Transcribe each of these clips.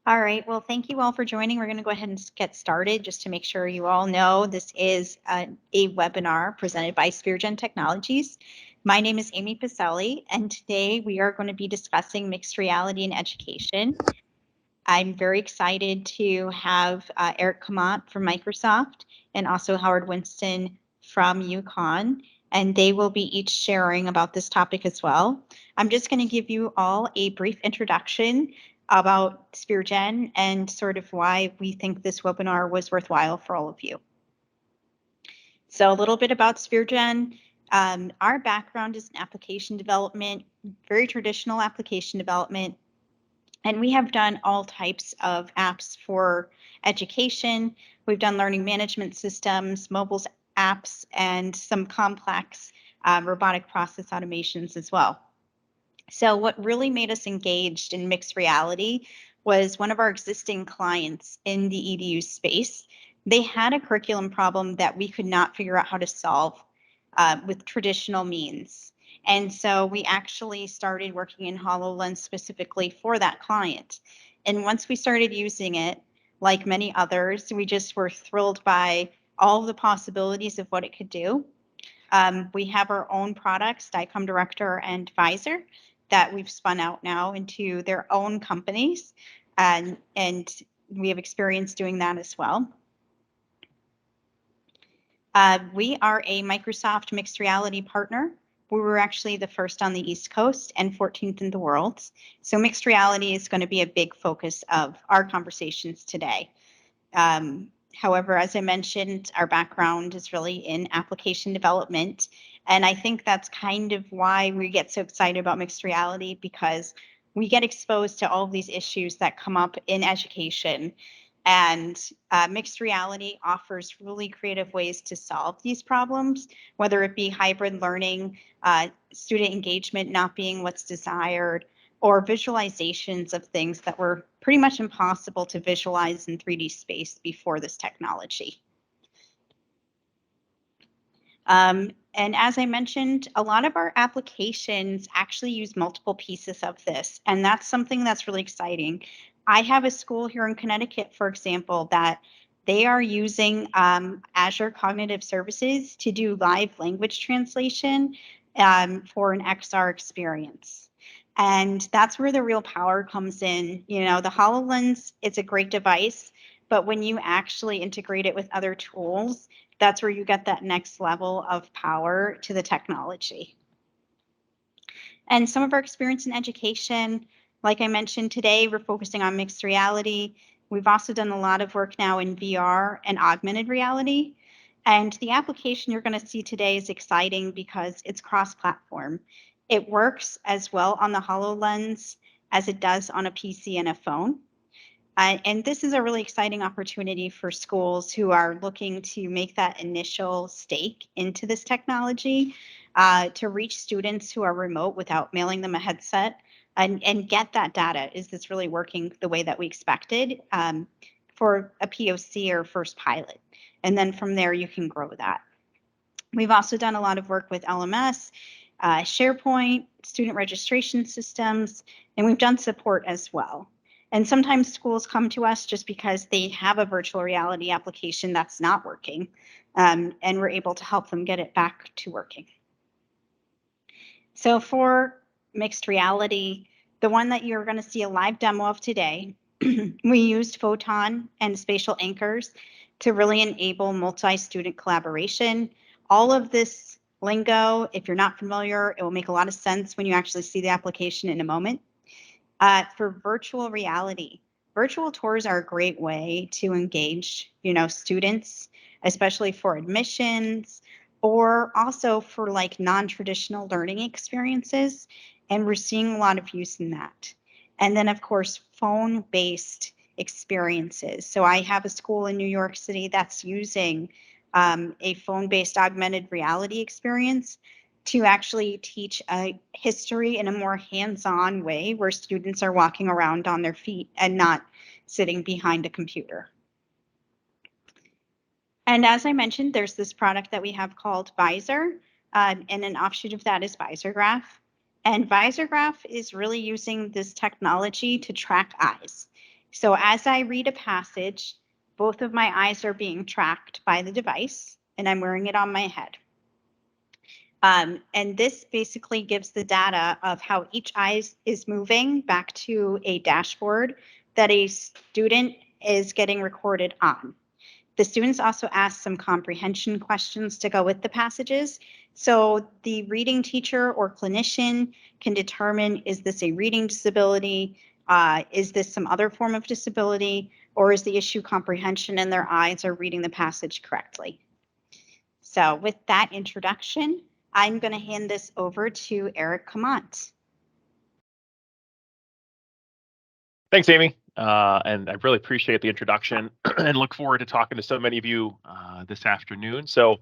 All right. Well, thank you all for joining. We're going to go ahead and get started just to make sure you all know this is a webinar presented by SphereGen Technologies. My name is Amy Pacelli, and today we are going to be discussing mixed reality in education. I'm very excited to have Eric Kamant from Microsoft and also Howard Winston from UCONN, and they will be each sharing about this topic as well. I'm just going to give you all a brief introduction about SphereGen and sort of why we think this webinar was worthwhile for all of you. So a little bit about SphereGen. Our background is in application development, very traditional application development. And we have done all types of apps for education. We've done learning management systems, mobile apps, and some complex robotic process automations as well. So what really made us engaged in mixed reality was one of our existing clients in the EDU space. They had a curriculum problem that we could not figure out how to solve with traditional means. And so we actually started working in HoloLens specifically for that client. And once we started using it, like many others, we just were thrilled by all of the possibilities of what it could do. We have our own products, DICOM Director and Visor, that we've spun out now into their own companies. And we have experience doing that as well. We are a Microsoft mixed reality partner. We were actually the first on the East Coast and 14th in the world. So mixed reality is going to be a big focus of our conversations today. However, as I mentioned, our background is really in application development. And I think that's kind of why we get so excited about mixed reality, because we get exposed to all of these issues that come up in education. And mixed reality offers really creative ways to solve these problems, whether it be hybrid learning, student engagement not being what's desired, or visualizations of things that were pretty much impossible to visualize in 3D space before this technology. And as I mentioned, a lot of our applications actually use multiple pieces of this, and that's something that's really exciting. I have a school here in Connecticut, for example, that they are using Azure Cognitive Services to do live language translation for an XR experience. And that's where the real power comes in. You know, the HoloLens, it's a great device, but when you actually integrate it with other tools, that's where you get that next level of power to the technology. And some of our experience in education, like I mentioned today, we're focusing on mixed reality. We've also done a lot of work now in VR and augmented reality. And the application you're going to see today is exciting because it's cross-platform. It works as well on the HoloLens as it does on a PC and a phone. And this is a really exciting opportunity for schools who are looking to make that initial stake into this technology to reach students who are remote without mailing them a headset and get that data. Is this really working the way that we expected for a POC or first pilot? And then from there, you can grow that. We've also done a lot of work with LMS, SharePoint, student registration systems, and we've done support as well. And sometimes schools come to us just because they have a virtual reality application that's not working, and we're able to help them get it back to working. So for mixed reality, the one that you're going to see a live demo of today, we used Photon and spatial anchors to really enable multi-student collaboration. All of this lingo, if you're not familiar, it will make a lot of sense when you actually see the application in a moment. For virtual reality, virtual tours are a great way to engage, students, especially for admissions or also for like non-traditional learning experiences. And we're seeing a lot of use in that. And then, of course, phone-based experiences. So I have a school in New York City that's using a phone-based augmented reality experience to actually teach a history in a more hands-on way where students are walking around on their feet and not sitting behind a computer. And as I mentioned, there's this product that we have called Visor, and an offshoot of that is VisorGraph. And VisorGraph is really using this technology to track eyes. So as I read a passage, both of my eyes are being tracked by the device, and I'm wearing it on my head. And this basically gives the data of how each eye is moving back to a dashboard that a student is getting recorded on. The students also ask some comprehension questions to go with the passages. So the reading teacher or clinician can determine, is this a reading disability? Is this some other form of disability? Or is the issue comprehension and their eyes are reading the passage correctly? So with that introduction, I'm going to hand this over to Eric Camont. Thanks, Amy. And I really appreciate the introduction and look forward to talking to so many of you this afternoon. So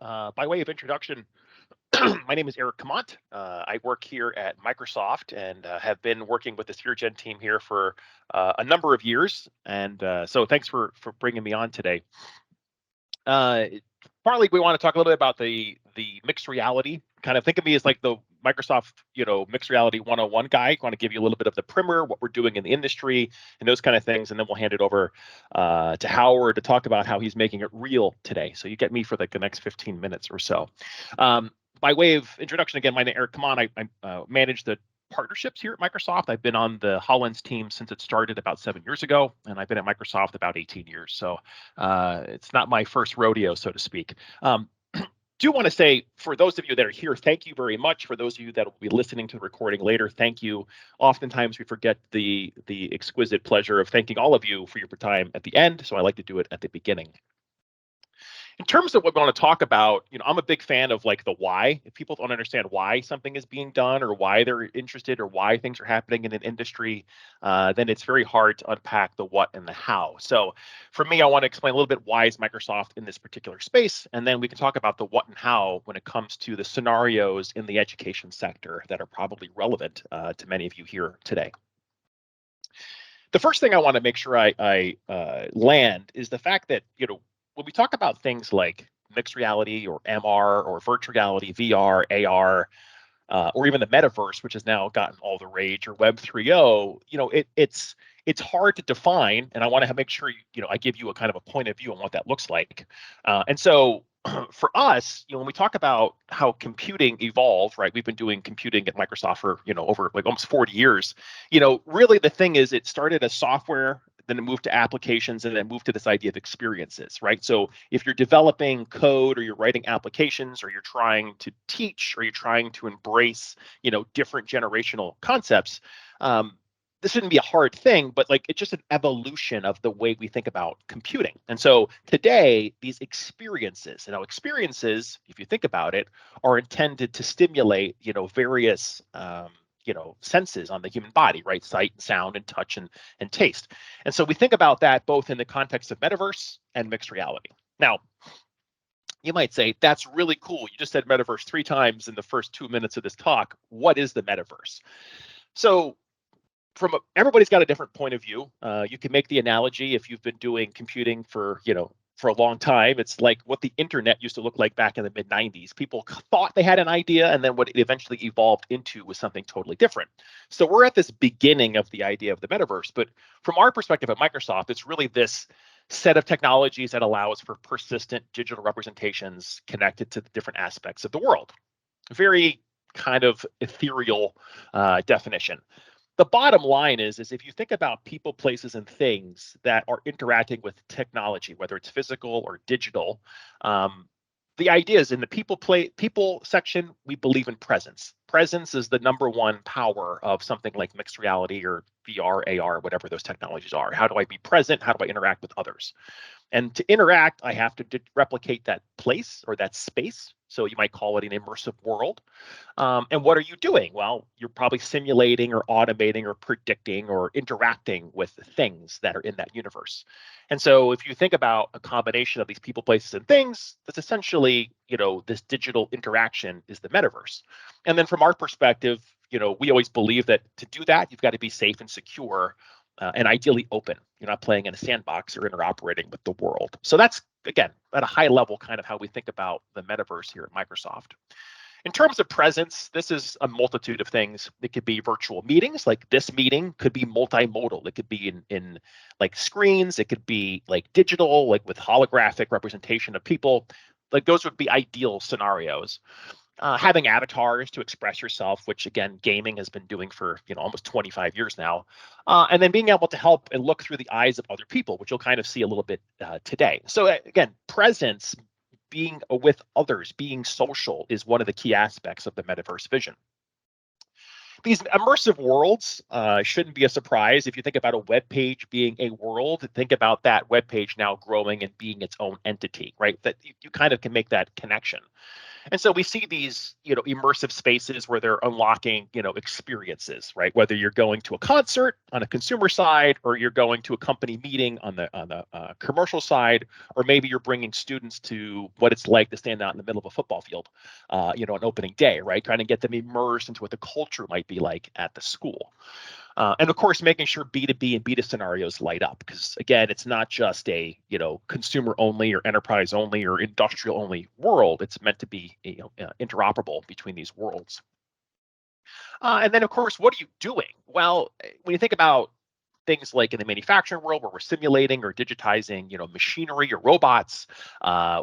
by way of introduction, my name is Eric Camont. I work here at Microsoft and have been working with the SphereGen team here for a number of years. And so thanks for bringing me on today. Partly we want to talk a little bit about the mixed reality. Kind of think of me as like the Microsoft, mixed reality 101 guy. I want to give you a little bit of the primer, what we're doing in the industry and those kind of things. And then we'll hand it over to Howard to talk about how he's making it real today. So you get me for like the next 15 minutes or so. By way of introduction, again, my name is Eric Camont. I manage the partnerships here at Microsoft. I've been on the Hollands team since it started about 7 years ago, and I've been at Microsoft about 18 years. So it's not my first rodeo, so to speak. Do want to say, for those of you that are here, thank you very much. For those of you that will be listening to the recording later, thank you. Oftentimes we forget the exquisite pleasure of thanking all of you for your time at the end, so I like to do it at the beginning. In terms of what we want to talk about, I'm a big fan of like the why. If people don't understand why something is being done or why they're interested or why things are happening in an industry, then it's very hard to unpack the what and the how. So for me, I want to explain a little bit why is Microsoft in this particular space, and then we can talk about the what and how when it comes to the scenarios in the education sector that are probably relevant to many of you here today. The first thing I want to make sure I land is the fact that, when we talk about things like mixed reality or MR or virtual reality, VR, AR, or even the metaverse, which has now gotten all the rage, or Web 3.0, it's hard to define, and I want to make sure I give you a kind of a point of view on what that looks like. And so for us, when we talk about how computing evolved, right? We've been doing computing at Microsoft for over like almost 40 years. Really the thing is, it started as software, then it moved to applications, and then moved to this idea of experiences, right? So if you're developing code or you're writing applications or you're trying to teach or you're trying to embrace, different generational concepts, this shouldn't be a hard thing, but like it's just an evolution of the way we think about computing. And so today, these experiences, experiences, if you think about it, are intended to stimulate, various senses on the human body, right? Sight, sound, and touch, and taste. And so we think about that both in the context of metaverse and mixed reality. Now, you might say, that's really cool. You just said metaverse 3 times in the first 2 minutes of this talk. What is the metaverse? So everybody's got a different point of view. You can make the analogy, if you've been doing computing for a long time, it's like what the internet used to look like back in the mid 90s. People thought they had an idea, and then what it eventually evolved into was something totally different. So we're at this beginning of the idea of the metaverse, but from our perspective at Microsoft, it's really this set of technologies that allows for persistent digital representations connected to the different aspects of the world. Very kind of ethereal definition. The bottom line is if you think about people, places, and things that are interacting with technology, whether it's physical or digital, the idea is in the people section, we believe in presence. Presence is the number one power of something like mixed reality or VR, AR, whatever those technologies are. How do I be present? How do I interact with others? And to interact, I have to replicate that place or that space. So you might call it an immersive world. And what are you doing? Well, you're probably simulating or automating or predicting or interacting with the things that are in that universe. And so if you think about a combination of these people, places, and things, that's essentially, this digital interaction is the metaverse. And then from our perspective, we always believe that to do that, you've got to be safe and secure. And ideally open. You're not playing in a sandbox or interoperating with the world. So that's, again, at a high level, kind of how we think about the metaverse here at Microsoft. In terms of presence, this is a multitude of things. It could be virtual meetings, like this meeting could be multimodal. It could be in like screens. It could be like digital, like with holographic representation of people. Like those would be ideal scenarios. Having avatars to express yourself, which again, gaming has been doing for almost 25 years now, and then being able to help and look through the eyes of other people, which you'll kind of see a little bit today. So again, presence, being with others, being social is one of the key aspects of the metaverse vision. These immersive worlds shouldn't be a surprise. If you think about a web page being a world, think about that web page now growing and being its own entity, right? That you kind of can make that connection. And so we see these, immersive spaces where they're unlocking, experiences, right? Whether you're going to a concert on a consumer side, or you're going to a company meeting on the commercial side, or maybe you're bringing students to what it's like to stand out in the middle of a football field, on opening day, right? Trying to get them immersed into what the culture might be like at the school. And of course, making sure B2B and beta scenarios light up, because again, it's not just a consumer only or enterprise only or industrial only world. It's meant to be interoperable between these worlds. And then of course, what are you doing? Well, when you think about things like in the manufacturing world where we're simulating or digitizing, machinery or robots.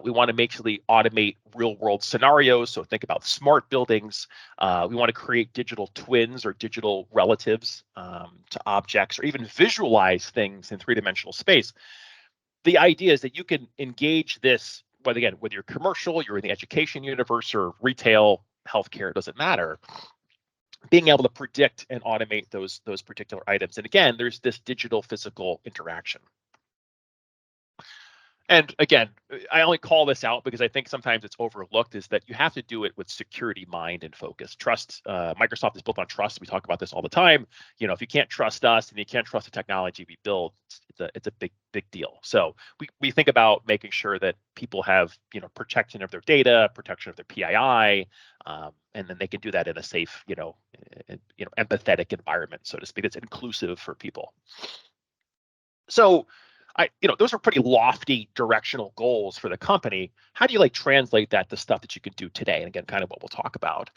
We want to make sure we automate real world scenarios. So think about smart buildings. We want to create digital twins or digital relatives to objects, or even visualize things in three-dimensional space. The idea is that you can engage this, whether you're commercial, you're in the education universe, or retail, healthcare, it doesn't matter, being able to predict and automate those particular items. And again, there's this digital physical interaction. And again, I only call this out because I think sometimes it's overlooked, is that you have to do it with security mind and focus. Trust, Microsoft is built on trust. We talk about this all the time. If you can't trust us and you can't trust the technology we build, it's a big deal. So we think about making sure that people have protection of their data, protection of their PII, and then they can do that in a safe, empathetic environment, so to speak. It's inclusive for people. So those are pretty lofty directional goals for the company. How do you translate that to stuff that you can do today? And again, kind of what we'll talk about.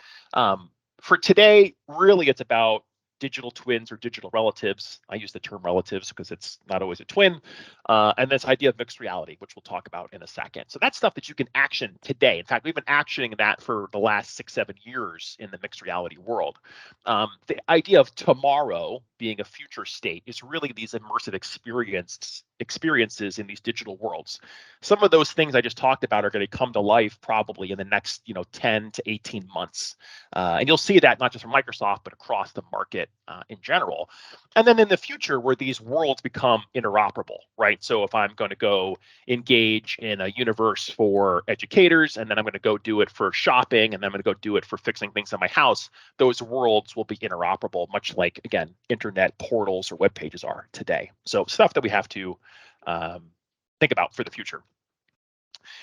For today, really, it's about digital twins or digital relatives. I use the term relatives because it's not always a twin. And this idea of mixed reality, which we'll talk about in a second. So that's stuff that you can action today. In fact, we've been actioning that for the last 6-7 years in the mixed reality world. The idea of tomorrow being a future state is really these immersive experiences in these digital worlds. Some of those things I just talked about are going to come to life probably in the next 10 to 18 months. And you'll see that not just from Microsoft, but across the market in general. And then in the future, where these worlds become interoperable, right? So if I'm going to go engage in a universe for educators, and then I'm going to go do it for shopping, and then I'm going to go do it for fixing things in my house, those worlds will be interoperable, much like, again, internet portals or web pages are today. So stuff that we have to think about for the future.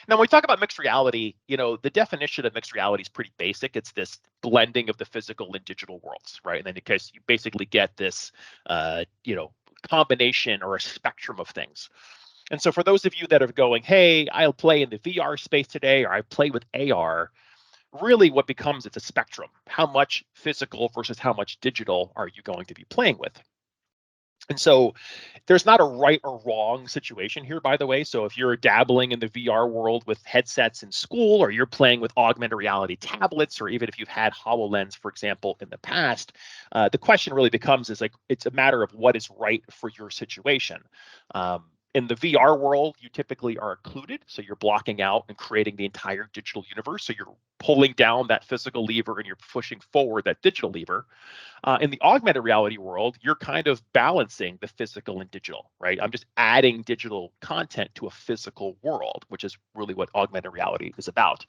Now, when we talk about mixed reality, the definition of mixed reality is pretty basic. It's this blending of the physical and digital worlds, right? And then because you basically get this, combination or a spectrum of things. And so for those of you that are going, hey, I'll play in the VR space today, or I play with AR, really what becomes, it's a spectrum. How much physical versus how much digital are you going to be playing with? And so there's not a right or wrong situation here, by the way. So if you're dabbling in the VR world with headsets in school, or you're playing with augmented reality tablets, or even if you've had HoloLens, for example, in the past, the question really becomes it's a matter of what is right for your situation. In the VR world, you typically are occluded, so you're blocking out and creating the entire digital universe. So you're pulling down that physical lever and you're pushing forward that digital lever. In the augmented reality world, you're kind of balancing the physical and digital, right? I'm just adding digital content to a physical world, which is really what augmented reality is about.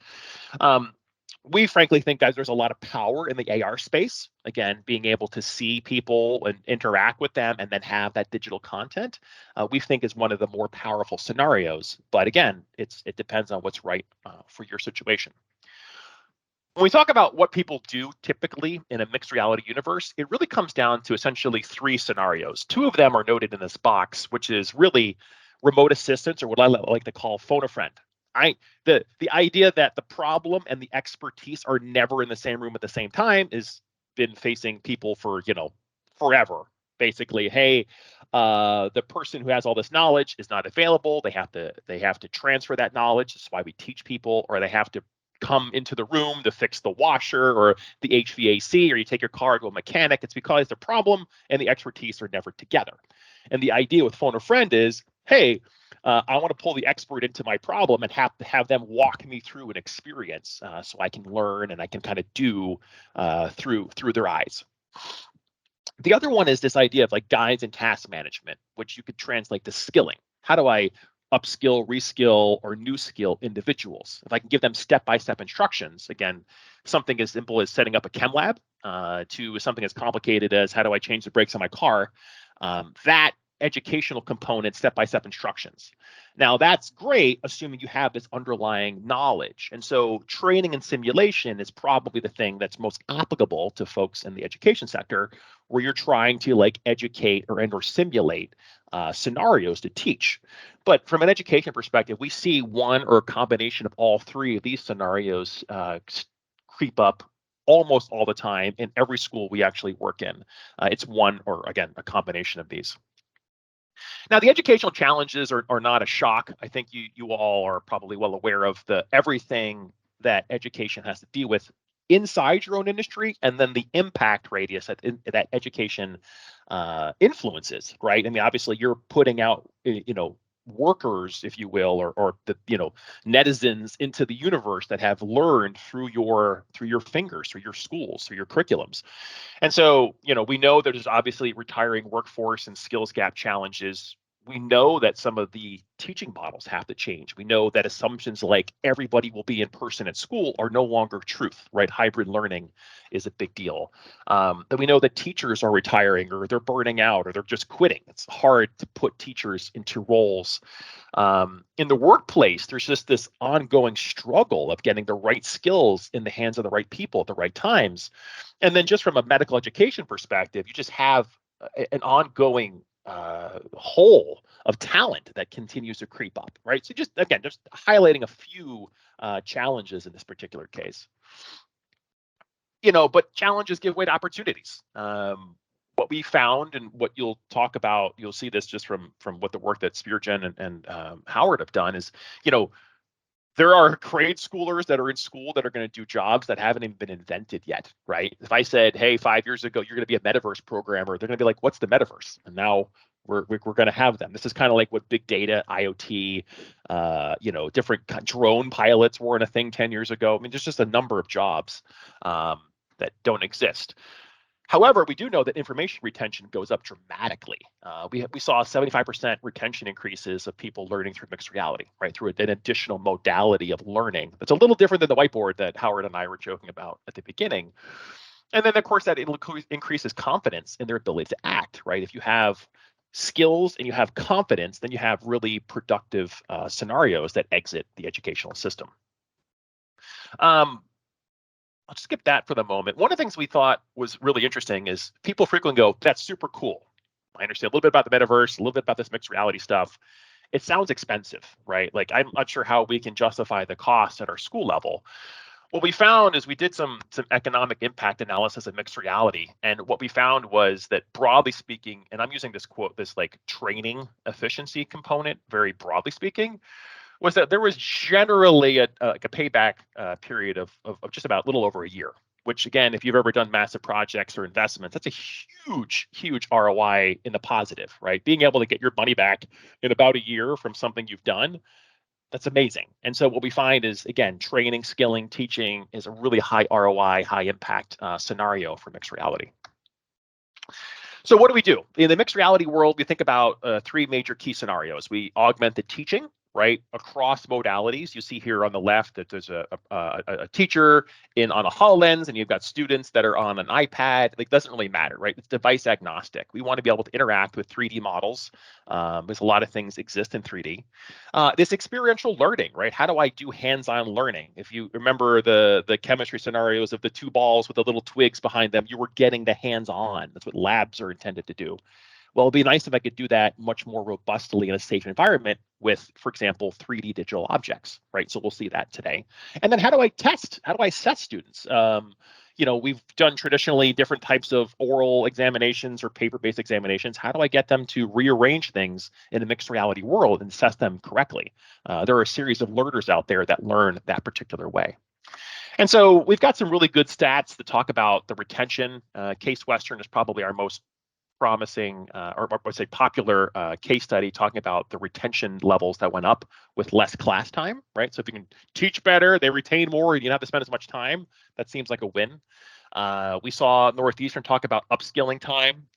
We frankly think that there's a lot of power in the AR space. Again, being able to see people and interact with them and then have that digital content, we think is one of the more powerful scenarios. But again, it depends on what's right for your situation. When we talk about what people do typically in a mixed reality universe, it really comes down to essentially 3 scenarios. 2 of them are noted in this box, which is really remote assistance, or what I like to call phone a friend. The idea that the problem and the expertise are never in the same room at the same time has been facing people for, forever. Basically, hey, the person who has all this knowledge is not available. They have to transfer that knowledge. That's why we teach people, or they have to come into the room to fix the washer or the HVAC, or you take your car to a mechanic. It's because the problem and the expertise are never together. And the idea with Phone a Friend is, hey, I want to pull the expert into my problem and have them walk me through an experience, so I can learn and I can kind of do through their eyes. The other one is this idea of like guides and task management, which you could translate to skilling. How do I upskill, reskill, or new skill individuals? If I can give them step-by-step instructions, again, something as simple as setting up a chem lab, to something as complicated as how do I change the brakes on my car, that educational component, step-by-step instructions. Now that's great, assuming you have this underlying knowledge. And so training and simulation is probably the thing that's most applicable to folks in the education sector, where you're trying to like educate or simulate scenarios to teach. But from an education perspective, we see one or a combination of all three of these scenarios creep up almost all the time in every school we actually work in. It's one or, again, a combination of these. Now, the educational challenges are not a shock. I think you all are probably well aware of everything that education has to deal with inside your own industry, and then the impact radius that education influences, right? I mean, obviously, you're putting out, workers, if you will, or the netizens into the universe that have learned through your fingers, through your schools, through your curriculums. And so, we know there's obviously retiring workforce and skills gap challenges. We know that some of the teaching models have to change. We know that assumptions like everybody will be in person at school are no longer truth, right? Hybrid learning is a big deal. That we know that teachers are retiring, or they're burning out, or they're just quitting. It's hard to put teachers into roles. In the workplace, there's just this ongoing struggle of getting the right skills in the hands of the right people at the right times. And then just from a medical education perspective, you just have an ongoing hole of talent that continues to creep up, right? So just highlighting a few challenges in this particular case. But challenges give way to opportunities. What we found, and what you'll see this just from what the work that SphereGen and Howard have done is, there are grade schoolers that are in school that are going to do jobs that haven't even been invented yet, right? If I said, hey, 5 years ago, you're going to be a metaverse programmer, they're going to be like, what's the metaverse? And now we're going to have them. This is kind of like what big data, IoT, different drone pilots weren't a thing 10 years ago. I mean, there's just a number of jobs that don't exist. However, we do know that information retention goes up dramatically. We saw 75% retention increases of people learning through mixed reality, right? Through an additional modality of learning that's a little different than the whiteboard that Howard and I were joking about at the beginning. And then, of course, that increases confidence in their ability to act, right? If you have skills and you have confidence, then you have really productive scenarios that exit the educational system. I'll just skip that for the moment. One of the things we thought was really interesting is people frequently go, that's super cool. I understand a little bit about the metaverse, a little bit about this mixed reality stuff. It sounds expensive, right? Like, I'm not sure how we can justify the cost at our school level. What we found is we did some economic impact analysis of mixed reality. And what we found was that, broadly speaking, and I'm using this quote, this like training efficiency component, very broadly speaking, was that there was generally a payback period of just about a little over a year, which, again, if you've ever done massive projects or investments, that's a huge ROI in the positive, right? Being able to get your money back in about a year from something you've done, that's amazing. And so what we find is, again, training, skilling, teaching is a really high ROI, high impact scenario for mixed reality. So what do we do? In the mixed reality world, we think about three major key scenarios. We augment the teaching, right, across modalities. You see here on the left that there's a teacher on a HoloLens, and you've got students that are on an iPad. It doesn't really matter, right? It's device agnostic. We want to be able to interact with 3D models. There's a lot of things exist in 3D. This experiential learning, right? How do I do hands-on learning? If you remember the chemistry scenarios of the two balls with the little twigs behind them, you were getting the hands-on. That's what labs are intended to do. Well, it'd be nice if I could do that much more robustly in a safe environment with, for example, 3D digital objects, right? So we'll see that today. And then how do I test? How do I assess students? We've done traditionally different types of oral examinations or paper-based examinations. How do I get them to rearrange things in a mixed reality world and assess them correctly? There are a series of learners out there that learn that particular way. And so we've got some really good stats to talk about the retention. Case Western is probably our most promising or I would say popular case study talking about the retention levels that went up with less class time, right? So if you can teach better, they retain more, and you don't have to spend as much time. That seems like a win. We saw Northeastern talk about upskilling time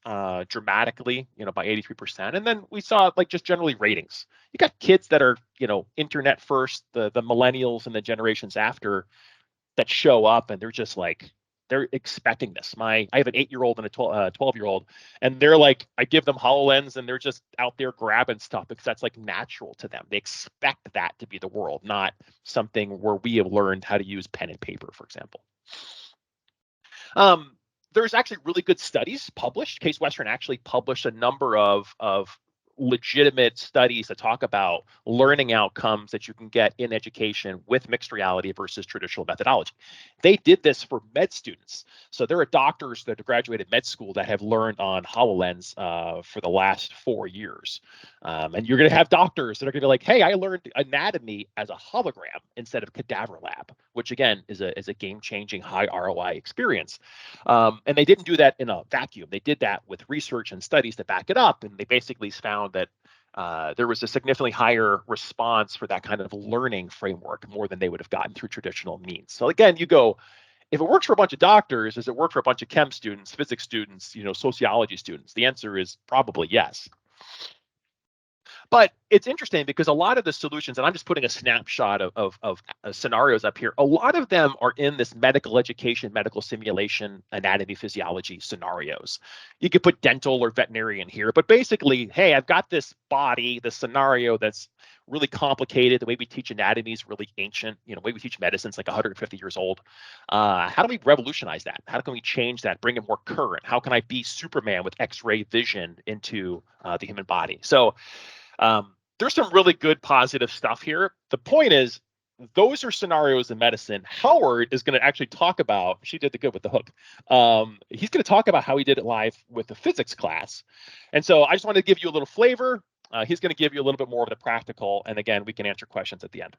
dramatically, by 83%. And then we saw like just generally ratings. You got kids that are, internet first, the millennials and the generations after that show up and they're just like, they're expecting this. I have an 8-year-old and a 12-year-old, and they're like, I give them HoloLens and they're just out there grabbing stuff because that's like natural to them. They expect that to be the world, not something where we have learned how to use pen and paper, for example. There's actually really good studies published. Case Western actually published a number of legitimate studies that talk about learning outcomes that you can get in education with mixed reality versus traditional methodology. They did this for med students. So there are doctors that have graduated med school that have learned on HoloLens for the last 4 years. And you're going to have doctors that are going to be like, hey, I learned anatomy as a hologram instead of cadaver lab, which again is a game-changing high ROI experience. And they didn't do that in a vacuum. They did that with research and studies to back it up. And they basically found that there was a significantly higher response for that kind of learning framework, more than they would have gotten through traditional means. So again, you go, if it works for a bunch of doctors, does it work for a bunch of chem students, physics students, sociology students? The answer is probably yes. But it's interesting because a lot of the solutions, and I'm just putting a snapshot of scenarios up here, a lot of them are in this medical education, medical simulation, anatomy, physiology scenarios. You could put dental or veterinary in here, but basically, hey, I've got this body, this scenario that's really complicated. The way we teach anatomy is really ancient. The way we teach medicine is like 150 years old. How do we revolutionize that? How can we change that, bring it more current? How can I be Superman with X-ray vision into the human body? So there's some really good positive stuff here. The point is, those are scenarios in medicine. Howard is going to actually talk about, she did the good with the hook. He's going to talk about how he did it live with the physics class. And so I just wanted to give you a little flavor. He's going to give you a little bit more of the practical. And again, we can answer questions at the end.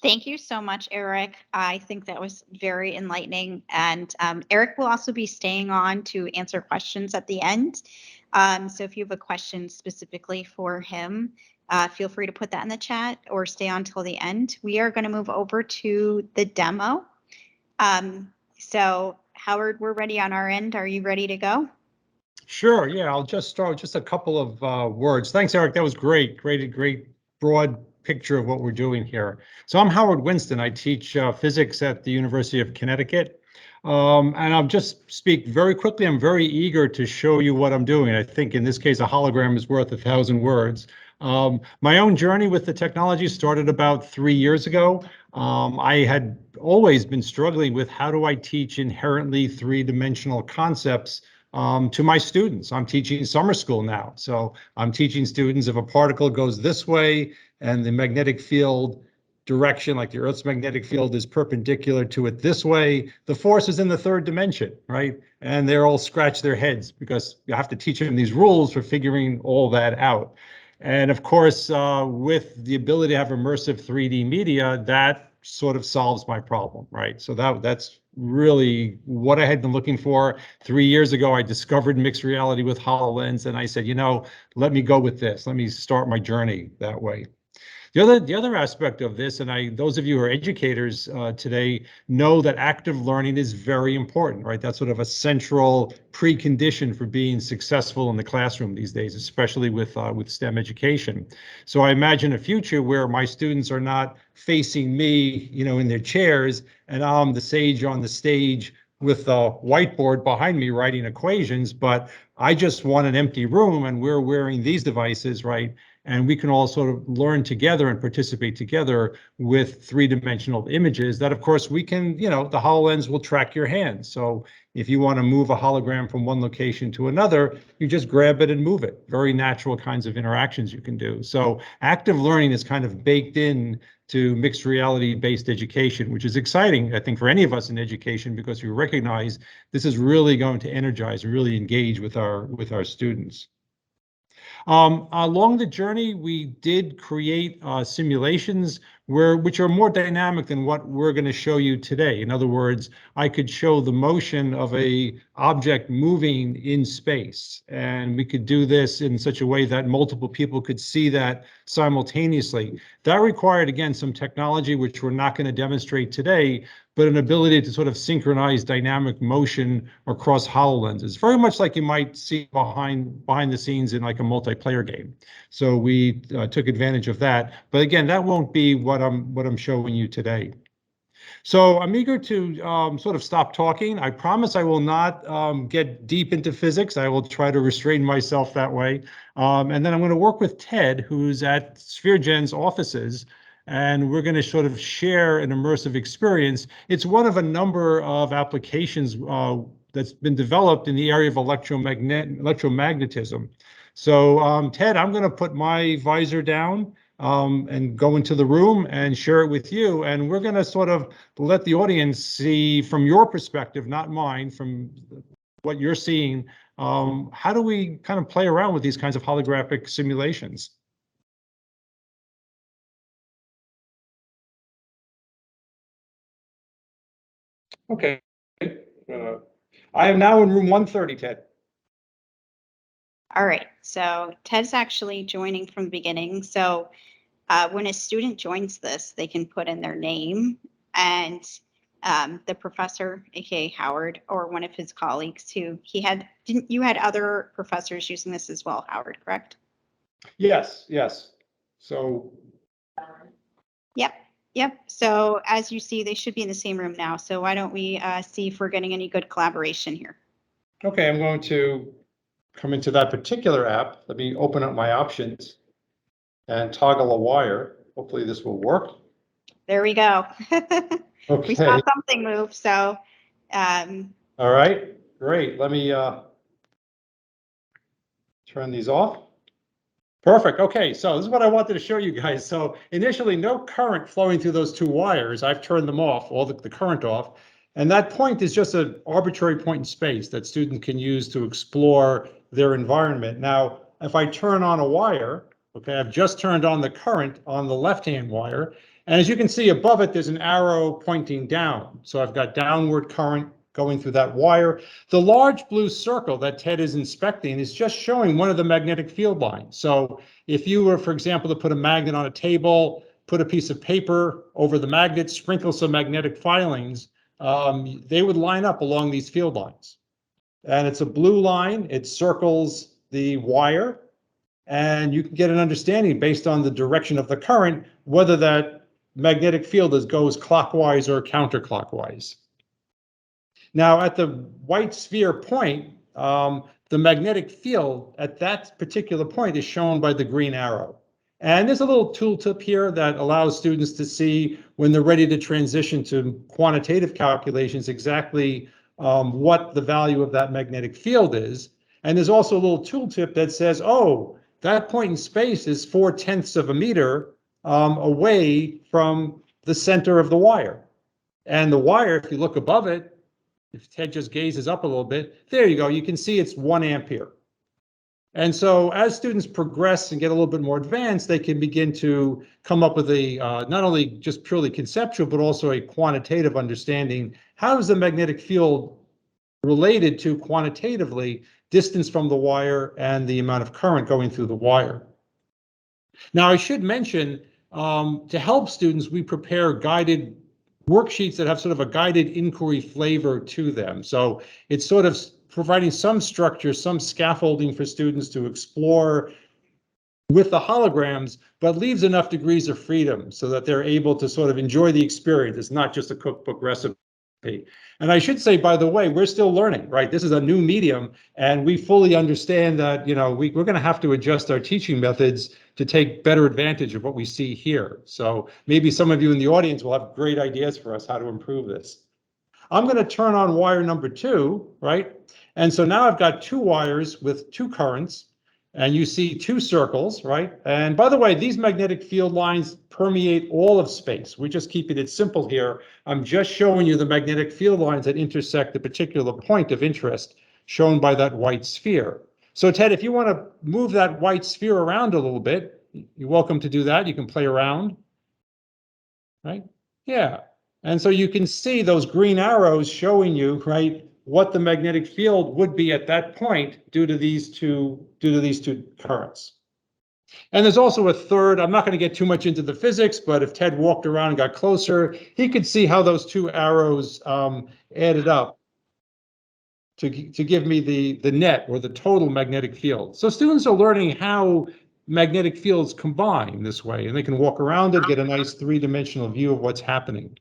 Thank you so much, Eric. I think that was very enlightening. And Eric will also be staying on to answer questions at the end. So if you have a question specifically for him, feel free to put that in the chat or stay on till the end. We are going to move over to the demo. So Howard, we're ready on our end. Are you ready to go? Sure. Yeah, I'll just start with just a couple of words. Thanks, Eric. That was great. Great broad picture of what we're doing here. So I'm Howard Winston. I teach physics at the University of Connecticut. And I'll just speak very quickly. I'm very eager to show you what I'm doing. I think in this case, a hologram is worth 1,000 words. My own journey with the technology started about 3 years ago. I had always been struggling with how do I teach inherently three-dimensional concepts to my students. I'm teaching summer school now. So I'm teaching students if a particle goes this way and the magnetic field direction, like the Earth's magnetic field is perpendicular to it this way, the force is in the third dimension, right? And they're all scratch their heads because you have to teach them these rules for figuring all that out. And of course, with the ability to have immersive 3D media, that sort of solves my problem, right? So that's really what I had been looking for. 3 years ago, I discovered mixed reality with HoloLens, and I said, let me go with this. Let me start my journey that way. The other aspect of this, and those of you who are educators today know that active learning is very important, right? That's sort of a central precondition for being successful in the classroom these days, especially with STEM education. So I imagine a future where my students are not facing me, in their chairs, and I'm the sage on the stage with a whiteboard behind me writing equations, but I just want an empty room and we're wearing these devices, right? and we can all sort of learn together and participate together with three-dimensional images that, of course, we can, the HoloLens will track your hand. So if you want to move a hologram from one location to another, you just grab it and move it. Very natural kinds of interactions you can do. So active learning is kind of baked in to mixed reality based education, which is exciting, I think, for any of us in education, because we recognize this is really going to energize, really engage with our students. Along the journey, we did create simulations which are more dynamic than what we're going to show you today. In other words, I could show the motion of a object moving in space, and we could do this in such a way that multiple people could see that simultaneously. That required, again, some technology which we're not going to demonstrate today, but an ability to sort of synchronize dynamic motion across HoloLenses, very much like you might see behind the scenes in like a multiplayer game. So we took advantage of that. But again, that won't be what I'm showing you today. So I'm eager to sort of stop talking. I promise I will not get deep into physics. I will try to restrain myself that way. And then I'm going to work with Ted, who's at SphereGen's offices, and we're going to sort of share an immersive experience. It's one of a number of applications that's been developed in the area of electromagnetism. So Ted, I'm going to put my visor down and go into the room and share it with you. And we're going to sort of let the audience see from your perspective, not mine, from what you're seeing. How do we kind of play around with these kinds of holographic simulations? Okay. I am now in room 130, Ted. All right, so Ted's actually joining from the beginning. So when a student joins this, they can put in their name, and the professor, aka Howard, or one of his colleagues who you had other professors using this as well, Howard, correct? Yes. So. Yep. So as you see, they should be in the same room now. So why don't we see if we're getting any good collaboration here? Okay, I'm going to come into that particular app. Let me open up my options and toggle a wire. Hopefully this will work. There we go. Okay. We saw something move, so. All right, great. Let me turn these off. Perfect. Okay, so this is what I wanted to show you guys. So initially, no current flowing through those two wires. I've turned them off, all the current off. And that point is just an arbitrary point in space that students can use to explore their environment. Now, if I turn on a wire, okay, I've just turned on the current on the left-hand wire. And as you can see above it, there's an arrow pointing down. So I've got downward current going through that wire. The large blue circle that Ted is inspecting is just showing one of the magnetic field lines. So if you were, for example, to put a magnet on a table, put a piece of paper over the magnet, sprinkle some magnetic filings, they would line up along these field lines. And it's a blue line. It circles the wire, and you can get an understanding based on the direction of the current, whether that magnetic field goes clockwise or counterclockwise. Now, at the white sphere point, the magnetic field at that particular point is shown by the green arrow. And there's a little tooltip here that allows students to see when they're ready to transition to quantitative calculations exactly what the value of that magnetic field is. And there's also a little tooltip that says, oh, that point in space is 0.4 of a meter away from the center of the wire. And the wire, if you look above it, if Ted just gazes up a little bit, there you go. You can see it's 1 ampere. And so as students progress and get a little bit more advanced, they can begin to come up with a not only just purely conceptual, but also a quantitative understanding. How is the magnetic field related to quantitatively distance from the wire and the amount of current going through the wire? Now, I should mention, to help students, we prepare guided worksheets that have sort of a guided inquiry flavor to them. So it's sort of providing some structure, some scaffolding for students to explore with the holograms, but leaves enough degrees of freedom so that they're able to sort of enjoy the experience. It's not just a cookbook recipe. And I should say, by the way, we're still learning, right? This is a new medium, and we fully understand that, we're going to have to adjust our teaching methods to take better advantage of what we see here. So maybe some of you in the audience will have great ideas for us how to improve this. I'm going to turn on wire number 2, right? And so now I've got 2 wires with 2 currents, and you see 2 circles, right? And by the way, these magnetic field lines permeate all of space. We're just keeping it simple here. I'm just showing you the magnetic field lines that intersect a particular point of interest shown by that white sphere. So Ted, if you want to move that white sphere around a little bit, you're welcome to do that. You can play around, right? Yeah. And so you can see those green arrows showing you, right, what the magnetic field would be at that point due to these two currents. And there's also a third. I'm not going to get too much into the physics, but if Ted walked around and got closer, he could see how those 2 arrows added up to give me the net or the total magnetic field. So students are learning how magnetic fields combine this way, and they can walk around and get a nice 3-dimensional view of what's happening.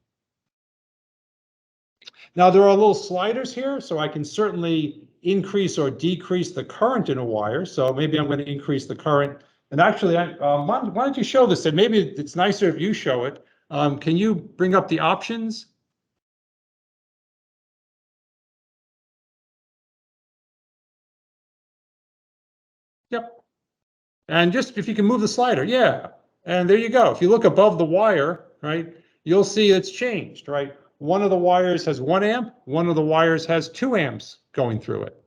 Now, there are little sliders here, so I can certainly increase or decrease the current in a wire. So maybe I'm going to increase the current. And actually, why don't you show this? And maybe it's nicer if you show it. Can you bring up the options? Yep. And just if you can move the slider, yeah. And there you go. If you look above the wire, right, you'll see it's changed, right? One of the wires has 1 amp, one of the wires has 2 amps going through it.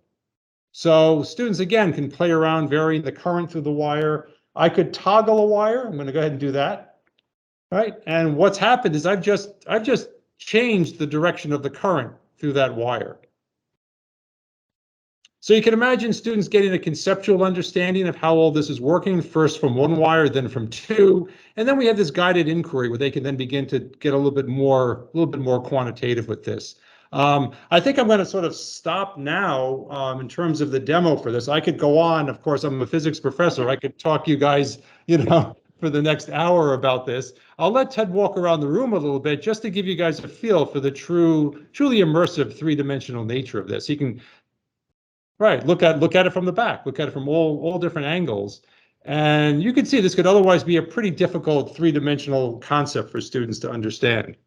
So students, again, can play around varying the current through the wire. I could toggle a wire. I'm going to go ahead and do that. Right. And what's happened is I've just changed the direction of the current through that wire. So you can imagine students getting a conceptual understanding of how all this is working, first from 1 wire, then from 2. And then we have this guided inquiry where they can then begin to get a little bit more quantitative with this. I think I'm going to sort of stop now in terms of the demo for this. I could go on. Of course, I'm a physics professor. I could talk you guys, for the next hour about this. I'll let Ted walk around the room a little bit just to give you guys a feel for the truly immersive 3-dimensional nature of this. He can look at it from the back, look at it from all different angles. And you can see this could otherwise be a pretty difficult 3-dimensional concept for students to understand.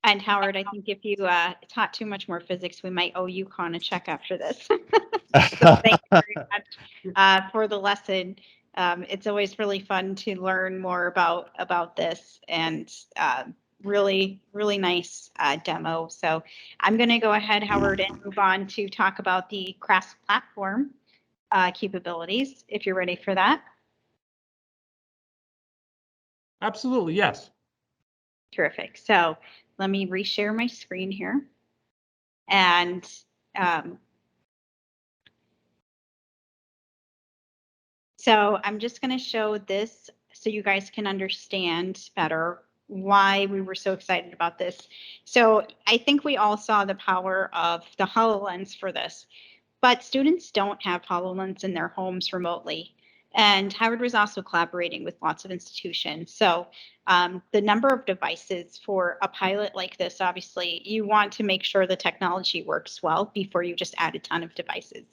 And Howard, I think if you taught too much more physics, we might owe UCONN a check after this. So thank you very much for the lesson. It's always really fun to learn more about this, and really nice demo. So I'm going to go ahead, Howard, and move on to talk about the cross-platform capabilities, if you're ready for that. Absolutely, yes. Terrific. So let me reshare my screen here. And so I'm just going to show this so you guys can understand better why we were so excited about this. So I think we all saw the power of the HoloLens for this, but students don't have HoloLens in their homes remotely. And Howard was also collaborating with lots of institutions. So the number of devices for a pilot like this, obviously, you want to make sure the technology works well before you just add a ton of devices.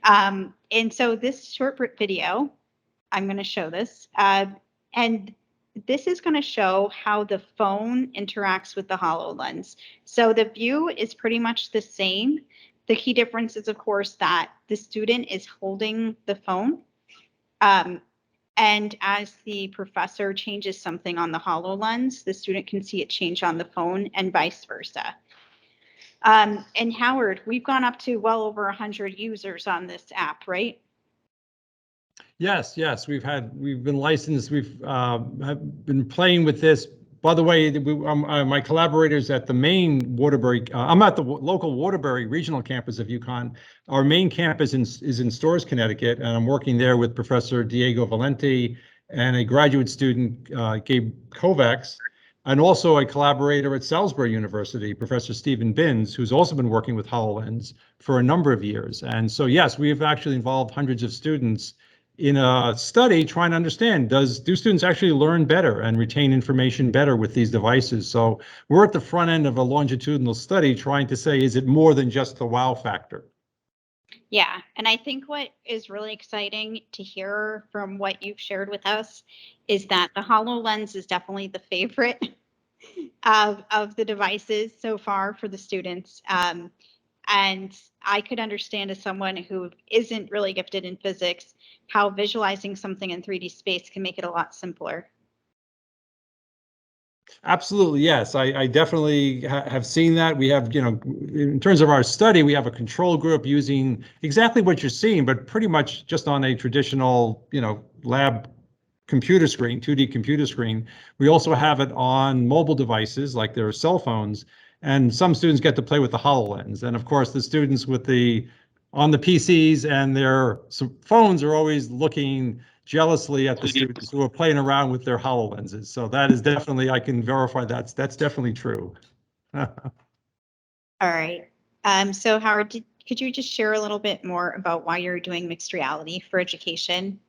And so this short video, I'm going to show this. And this is going to show how the phone interacts with the HoloLens. So the view is pretty much the same. The key difference is, of course, that the student is holding the phone. And as the professor changes something on the HoloLens, the student can see it change on the phone and vice versa. And Howard, we've gone up to well over 100 users on this app, right? Yes, we've been licensed. We've have been playing with this. By the way, my collaborators at the main Waterbury, I'm at the local Waterbury regional campus of UConn. Our main campus is in Storrs, Connecticut, and I'm working there with Professor Diego Valenti and a graduate student, Gabe Kovacs, and also a collaborator at Salisbury University, Professor Stephen Binns, who's also been working with HoloLens for a number of years. And so, yes, we have actually involved hundreds of students in a study trying to understand, do students actually learn better and retain information better with these devices? So we're at the front end of a longitudinal study trying to say, is it more than just the wow factor? Yeah, and I think what is really exciting to hear from what you've shared with us is that the HoloLens is definitely the favorite of the devices so far for the students. And I could understand, as someone who isn't really gifted in physics, how visualizing something in 3D space can make it a lot simpler. Absolutely, yes. I definitely have seen that. We have, in terms of our study, we have a control group using exactly what you're seeing, but pretty much just on a traditional, lab computer screen, 2D computer screen. We also have it on mobile devices like their cell phones, and some students get to play with the HoloLens. And of course, the students on the PCs and their phones are always looking jealously at the students who are playing around with their HoloLenses. So that is definitely, I can verify that's definitely true. All right. So Howard, could you just share a little bit more about why you're doing mixed reality for education?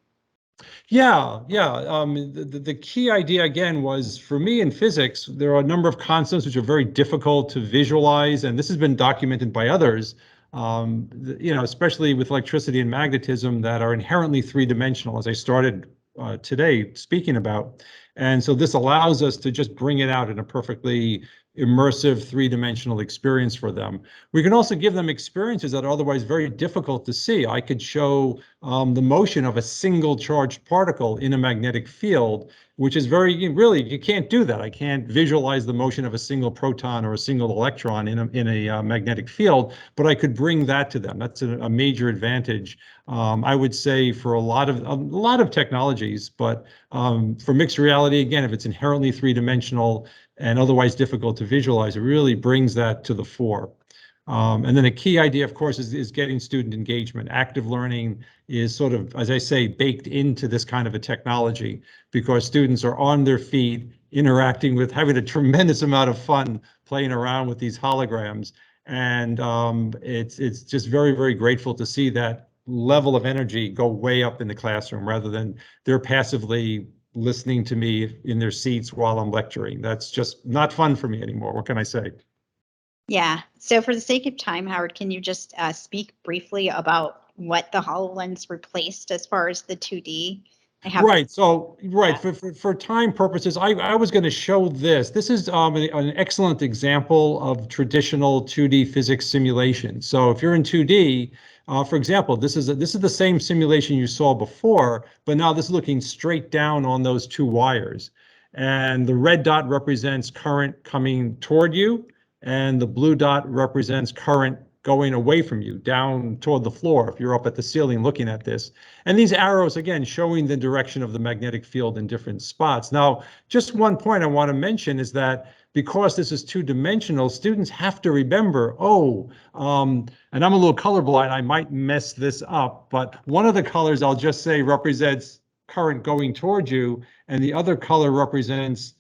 Yeah. The key idea again was, for me in physics, there are a number of constants which are very difficult to visualize, and this has been documented by others. Especially with electricity and magnetism, that are inherently three-dimensional, as I started today speaking about. And so this allows us to just bring it out in a perfectly immersive three-dimensional experience for them. We can also give them experiences that are otherwise very difficult to see. I could show the motion of a single charged particle in a magnetic field, which is really, you can't do that. I can't visualize the motion of a single proton or a single electron in a magnetic field, but I could bring that to them. That's a major advantage, I would say, for a lot of technologies. But for mixed reality, again, if it's inherently three-dimensional and otherwise difficult to visualize, it really brings that to the fore. And then a key idea, of course, is getting student engagement. Active learning is sort of, as I say, baked into this kind of a technology, because students are on their feet, interacting with, having a tremendous amount of fun playing around with these holograms. And it's just very, very grateful to see that level of energy go way up in the classroom, rather than they're passively listening to me in their seats while I'm lecturing. That's just not fun for me anymore. What can I say? Yeah. So for the sake of time, Howard, can you just speak briefly about what the HoloLens replaced as far as the 2D? Right. So, right, for time purposes, I was going to show this. This is an excellent example of traditional 2D physics simulation. So if you're in 2D, for example, this is the same simulation you saw before, but now this is looking straight down on those two wires. And the red dot represents current coming toward you, and the blue dot represents current going away from you, down toward the floor, if you're up at the ceiling looking at this. And these arrows, again, showing the direction of the magnetic field in different spots. Now, just one point I want to mention is that because this is two-dimensional, students have to remember, and I'm a little colorblind, I might mess this up, but one of the colors, I'll just say, represents current going towards you, and the other color represents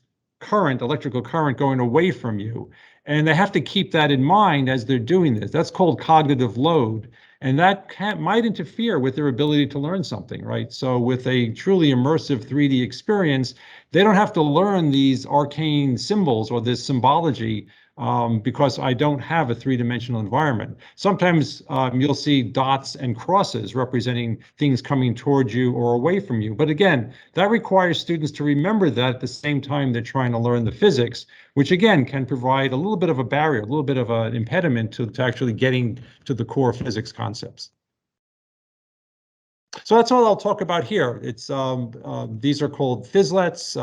electrical current going away from you. And they have to keep that in mind as they're doing this. That's called cognitive load. And that might interfere with their ability to learn something, right? So with a truly immersive 3D experience, they don't have to learn these arcane symbols or this symbology, because I don't have a three-dimensional environment. Sometimes you'll see dots and crosses representing things coming towards you or away from you. But again, that requires students to remember that at the same time they're trying to learn the physics, which again can provide a little bit of a barrier, a little bit of an impediment to actually getting to the core physics concepts. So that's all I'll talk about here. It's these are called Phys-lets.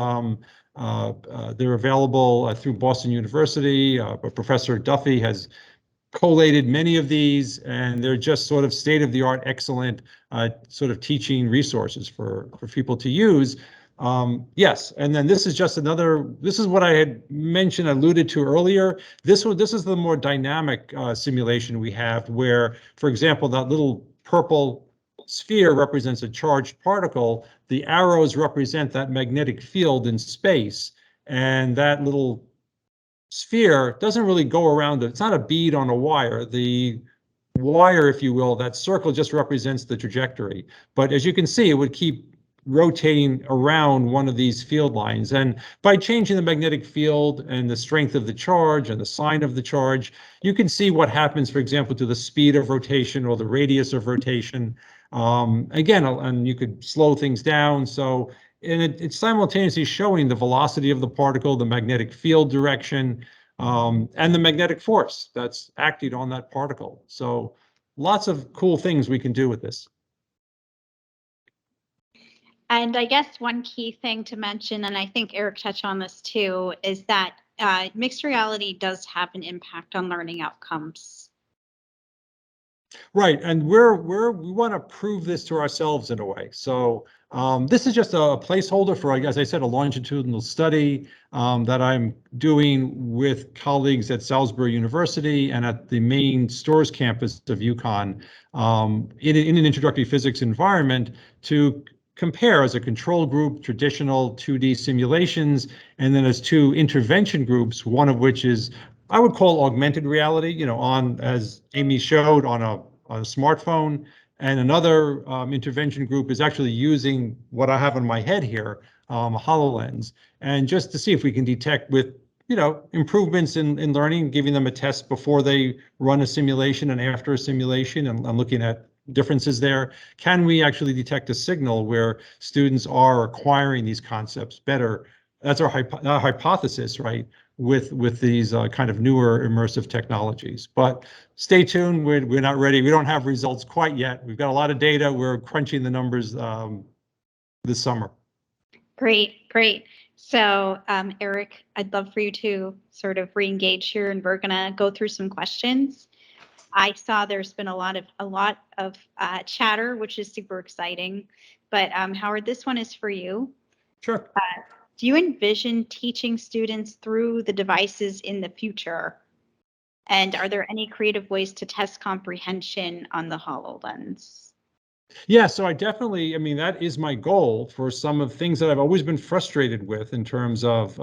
They're available through Boston University. Professor Duffy has collated many of these, and they're just sort of state-of-the-art, excellent sort of teaching resources for people to use. Yes, and then this is just this is what I had alluded to earlier. This is the more dynamic simulation we have, where, for example, that little purple sphere represents a charged particle. The arrows represent that magnetic field in space, and that little sphere doesn't really go around it. It's not a bead on a wire. The wire, if you will, that circle just represents the trajectory. But as you can see, it would keep rotating around one of these field lines. And by changing the magnetic field and the strength of the charge and the sign of the charge, you can see what happens, for example, to the speed of rotation or the radius of rotation. Again, and you could slow things down. So, and it's simultaneously showing the velocity of the particle, the magnetic field direction, and the magnetic force that's acting on that particle. So lots of cool things we can do with this. And I guess one key thing to mention, and I think Eric touched on this too, is that mixed reality does have an impact on learning outcomes. Right, and we want to prove this to ourselves in a way. So this is just a placeholder for, as I said, a longitudinal study that I'm doing with colleagues at Salisbury University and at the main Storrs campus of UConn in an introductory physics environment to compare as a control group traditional 2D simulations, and then as two intervention groups, one of which is I would call augmented reality, on, as Amy showed, on a smartphone. And another intervention group is actually using what I have in my head here, a HoloLens, and just to see if we can detect with, improvements in learning, giving them a test before they run a simulation and after a simulation, and looking at differences there. Can we actually detect a signal where students are acquiring these concepts better? That's our hypothesis, right? With these kind of newer immersive technologies. But stay tuned. We're not ready. We don't have results quite yet. We've got a lot of data. We're crunching the numbers this summer. Great, great. So Eric, I'd love for you to sort of re-engage here, and we're gonna go through some questions. I saw there's been a lot of chatter, which is super exciting. But Howard, this one is for you. Sure. Do you envision teaching students through the devices in the future? And are there any creative ways to test comprehension on the HoloLens? Yeah, so I mean, that is my goal for some of things that I've always been frustrated with in terms of,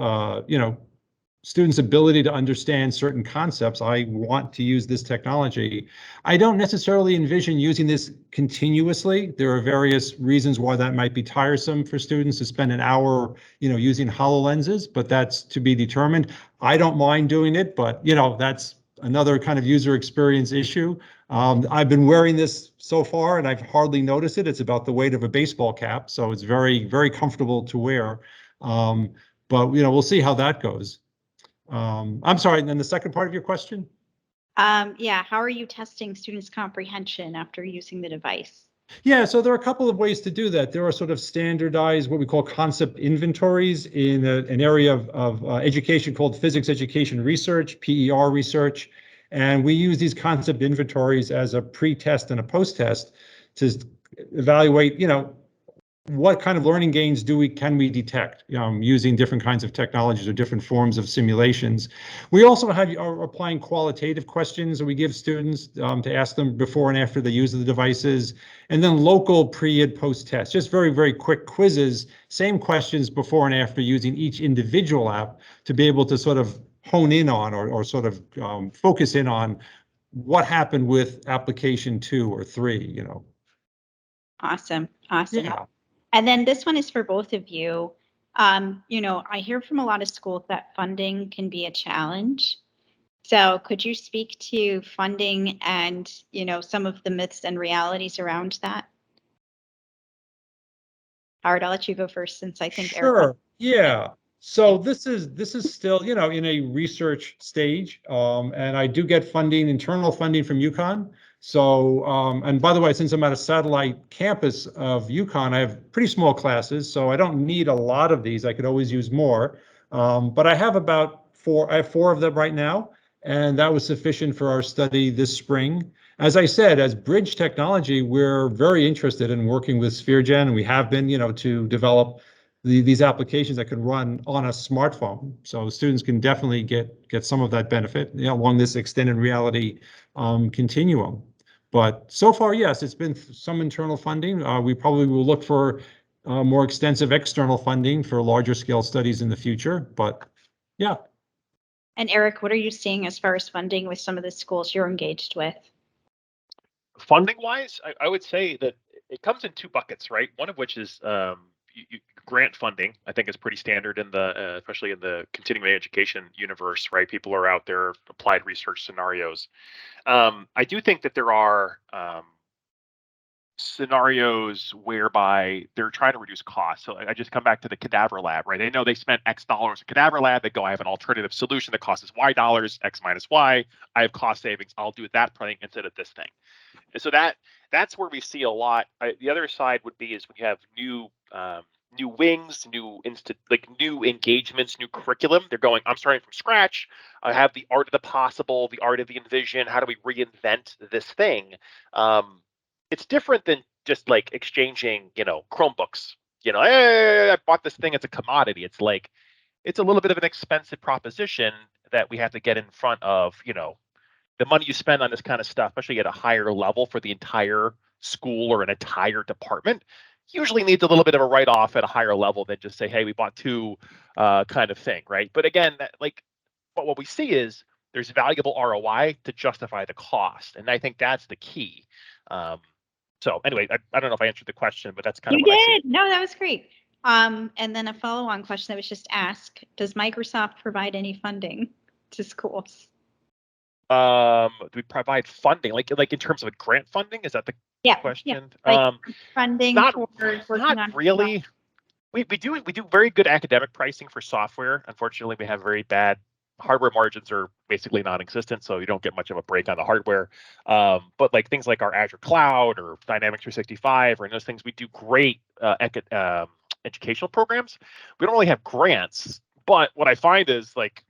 students' ability to understand certain concepts. I want to use this technology. I don't necessarily envision using this continuously. There are various reasons why that might be tiresome for students to spend an hour, using HoloLenses, but that's to be determined. I don't mind doing it, but that's another kind of user experience issue. I've been wearing this so far and I've hardly noticed it. It's about the weight of a baseball cap, so it's very, very comfortable to wear. But we'll see how that goes. I'm sorry, and then the second part of your question? Yeah, how are you testing students' comprehension after using the device? Yeah, so there are a couple of ways to do that. There are sort of standardized, what we call concept inventories in an area of education called physics education research, PER research. And we use these concept inventories as a pre-test and a post-test to evaluate, what kind of learning gains can we detect using different kinds of technologies or different forms of simulations. We also are applying qualitative questions that we give students to ask them before and after the use of the devices, and then local pre and post tests, just very, very quick quizzes, same questions before and after using each individual app to be able to sort of hone in on or sort of focus in on what happened with application 2 or 3, Awesome, awesome. Yeah. And then this one is for both of you. I hear from a lot of schools that funding can be a challenge. So could you speak to funding and, some of the myths and realities around that? Howard, I'll let you go first since I think Eric. Sure. Yeah. So this is still, in a research stage, and I do get internal funding from UConn. So, and by the way, since I'm at a satellite campus of UConn, I have pretty small classes, so I don't need a lot of these. I could always use more, but I have about four. I have 4 of them right now, and that was sufficient for our study this spring. As I said, as bridge technology, we're very interested in working with SphereGen, and we have been, to develop these applications that can run on a smartphone. So students can definitely get some of that benefit, along this extended reality continuum. But so far, yes, it's been some internal funding. We probably will look for more extensive external funding for larger scale studies in the future. But yeah. And Eric, what are you seeing as far as funding with some of the schools you're engaged with? Funding wise, I would say that it comes in two buckets, right? One of which is grant funding. I think is pretty standard in the, especially in the continuing education universe, right? People are out there, applied research scenarios. I do think that there are scenarios whereby they're trying to reduce costs. So I just come back to the cadaver lab, right? They know they spent X dollars a cadaver lab. They go, I have an alternative solution that costs Y dollars, X minus Y. I have cost savings. I'll do that thing instead of this thing. And so that's where we see a lot. The other side would be is when you have new wings, new engagements, new curriculum. They're going, I'm starting from scratch. I have the art of the possible, the art of the envision. How do we reinvent this thing? It's different than just like exchanging, Chromebooks. Hey, I bought this thing. It's a commodity. It's like, it's a little bit of an expensive proposition that we have to get in front of, the money you spend on this kind of stuff, especially at a higher level for the entire school or an entire department, usually needs a little bit of a write-off at a higher level than just say, hey, we bought two kind of thing, right? But again, but what we see is there's valuable ROI to justify the cost. And I think that's the key. So anyway, I don't know if I answered the question, but that's kind of what I see. You did. No, that was great. And then a follow-on question that was just asked, does Microsoft provide any funding to schools? Do we provide funding, like in terms of grant funding? Is that the question? Yeah. Like funding not really. We do very good academic pricing for software. Unfortunately, we have very bad hardware margins are basically non-existent, so you don't get much of a break on the hardware. But like things like our Azure Cloud or Dynamics 365 or those things, we do great educational programs. We don't really have grants, but what I find is like,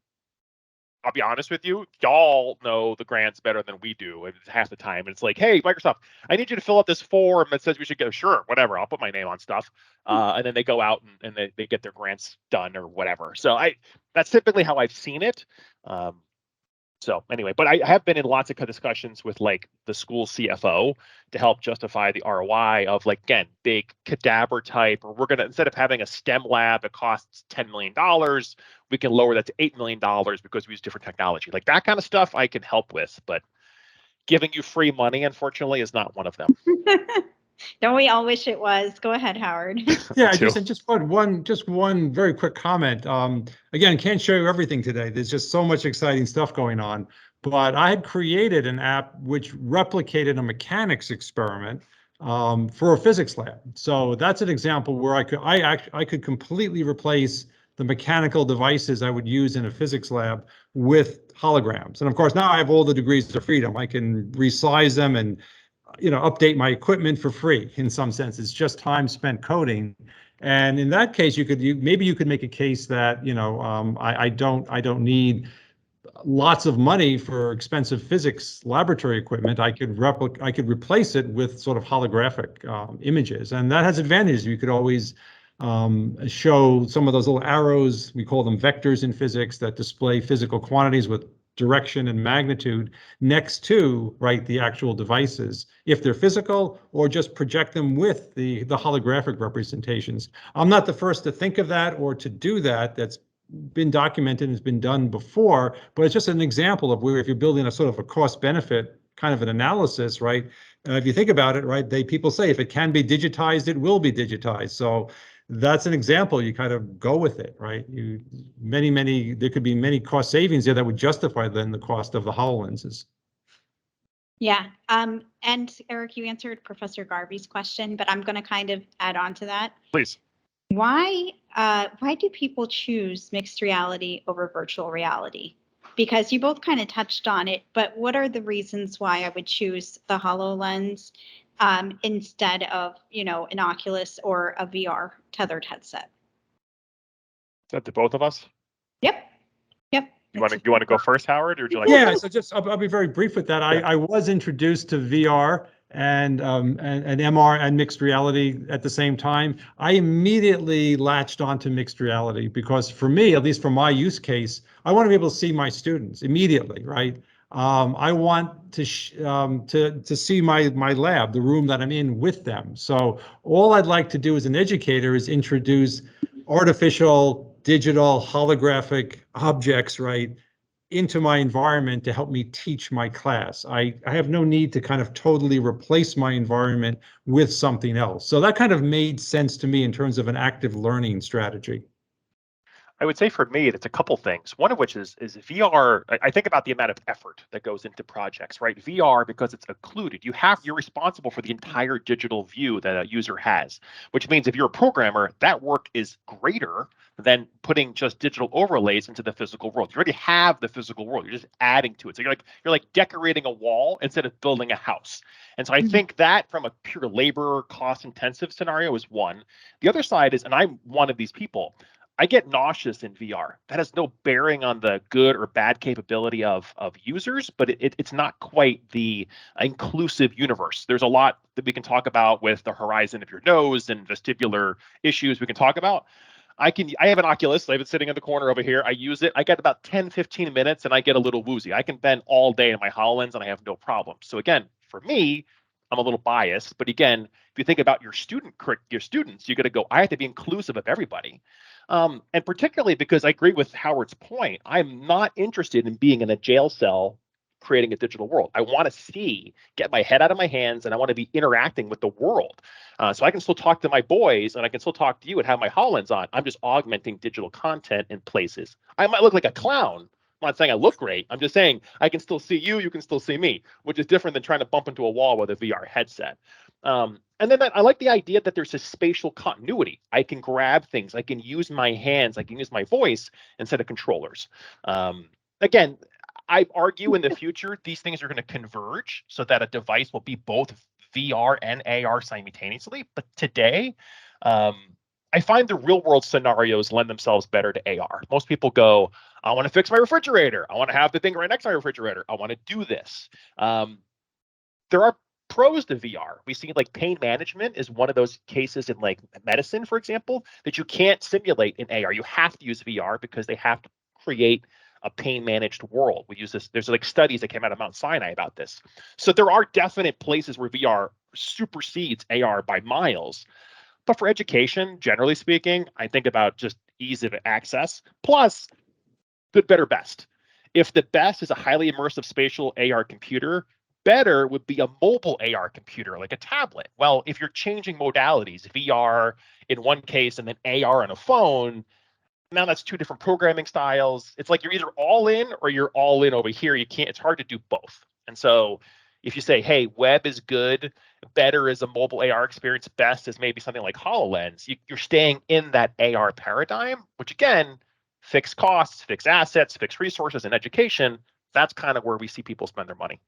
I'll be honest with you, y'all know the grants better than we do. And half the time it's like, hey, Microsoft, I need you to fill out this form that says we should go. Sure, whatever. I'll put my name on stuff. And then they go out and they get their grants done or whatever. So that's typically how I've seen it. So anyway, but I have been in lots of discussions with like the school CFO to help justify the ROI of like, again, big cadaver type, or we're going to, instead of having a STEM lab that costs $10 million, we can lower that to $8 million because we use different technology. Like that kind of stuff I can help with, but giving you free money, unfortunately, is not one of them. Don't we all wish it was? Go ahead, Howard. Yeah, just one very quick comment. Again, can't show you everything today. There's just so much exciting stuff going on. But I had created an app which replicated a mechanics experiment for a physics lab. So that's an example where I could completely replace the mechanical devices I would use in a physics lab with holograms. And of course, now I have all the degrees of freedom. I can resize them and update my equipment for free in some sense. It's just time spent coding. And in that case, maybe you could make a case that, I don't need lots of money for expensive physics laboratory equipment. I could replace it with sort of holographic images. And that has advantages. You could always show some of those little arrows, we call them vectors in physics, that display physical quantities with direction and magnitude next to the actual devices, if they're physical, or just project them with the holographic representations. I'm not the first to think of that or to do that. That's been documented and has been done before, but it's just an example of where if you're building a sort of a cost benefit kind of an analysis, right? If you think about it, right, people say if it can be digitized, it will be digitized. So that's an example. You kind of go with it, right? There could be many cost savings there that would justify then the cost of the HoloLenses. Yeah. And Eric, you answered Professor Garvey's question, but I'm going to kind of add on to that. Please. Why do people choose mixed reality over virtual reality? Because you both kind of touched on it, but what are the reasons why I would choose the HoloLens instead of, an Oculus or a VR tethered headset? Is that to both of us? Yep. You want to go first, Howard, or would you like? Yeah, so I'll be very brief with that. I was introduced to VR and MR and mixed reality at the same time. I immediately latched onto mixed reality because for me, at least for my use case, I want to be able to see my students immediately, right? I want to see my lab, the room that I'm in with them. So all I'd like to do as an educator is introduce artificial, digital, holographic objects, right, into my environment to help me teach my class. I have no need to kind of totally replace my environment with something else. So that kind of made sense to me in terms of an active learning strategy. I would say for me, it's a couple things. One of which is VR. I think about the amount of effort that goes into projects, right? VR, because it's occluded, you're responsible for the entire digital view that a user has, which means if you're a programmer, that work is greater than putting just digital overlays into the physical world. You already have the physical world. You're just adding to it. So you're like decorating a wall instead of building a house. And so I think that from a pure labor cost intensive scenario is one. The other side is, and I'm one of these people, I get nauseous in VR. That has no bearing on the good or bad capability of users, but it's not quite the inclusive universe. There's a lot that we can talk about with the horizon of your nose and vestibular issues we can talk about. I have an Oculus. I have it sitting in the corner over here. I use it. I get about 10, 15 minutes and I get a little woozy. I can bend all day in my HoloLens and I have no problem. So again, for me, I'm a little biased, but again, if you think about your students, you got to go, I have to be inclusive of everybody. And particularly because I agree with Howard's point, I'm not interested in being in a jail cell creating a digital world. I want to get my head out of my hands, and I want to be interacting with the world. So I can still talk to my boys, and I can still talk to you and have my HoloLens on. I'm just augmenting digital content in places. I might look like a clown. I'm not saying I look great. I'm just saying I can still see you, you can still see me, which is different than trying to bump into a wall with a VR headset. And then I like the idea that there's a spatial continuity. I can grab things. I can use my hands. I can use my voice instead of controllers. Again, I argue in the future, these things are going to converge so that a device will be both VR and AR simultaneously. But today, I find the real world scenarios lend themselves better to AR. Most people go, I want to fix my refrigerator. I want to have the thing right next to my refrigerator. I want to do this. There are pros to VR. We see like pain management is one of those cases in like medicine, for example, that you can't simulate in AR. You have to use VR because they have to create a pain managed world. We use this. There's like studies that came out of Mount Sinai about this. So there are definite places where VR supersedes AR by miles. But for education, generally speaking, I think about just ease of access plus good, better, best. If the best is a highly immersive spatial AR computer, better would be a mobile AR computer, like a tablet. Well, if you're changing modalities, VR in one case and then AR on a phone, now that's two different programming styles. It's like you're either all in or you're all in over here. It's hard to do both. And so if you say, hey, web is good, better is a mobile AR experience, best is maybe something like HoloLens, you're staying in that AR paradigm, which again, fixed costs, fixed assets, fixed resources, and education, that's kind of where we see people spend their money.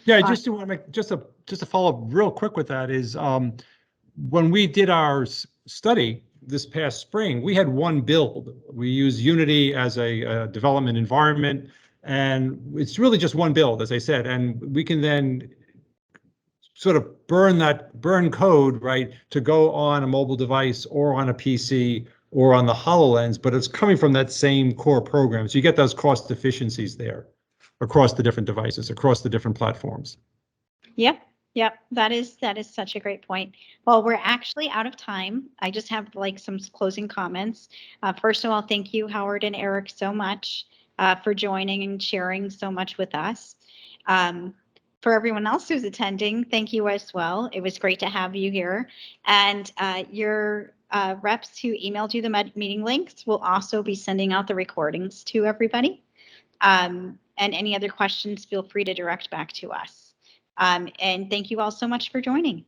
Yeah, I just want to make just a follow up real quick with that is when we did our study this past spring, we had one build. We use Unity as a development environment, and it's really just one build, as I said, and we can then sort of burn code, right, to go on a mobile device or on a PC or on the HoloLens, but it's coming from that same core program. So you get those cost efficiencies there across the different devices, across the different platforms. Yep, that is such a great point. Well, we're actually out of time. I just have like some closing comments. First of all, thank you, Howard and Eric, so much for joining and sharing so much with us. For everyone else who's attending, thank you as well. It was great to have you here. And your reps who emailed you the meeting links will also be sending out the recordings to everybody. And any other questions, feel free to direct back to us. And thank you all so much for joining.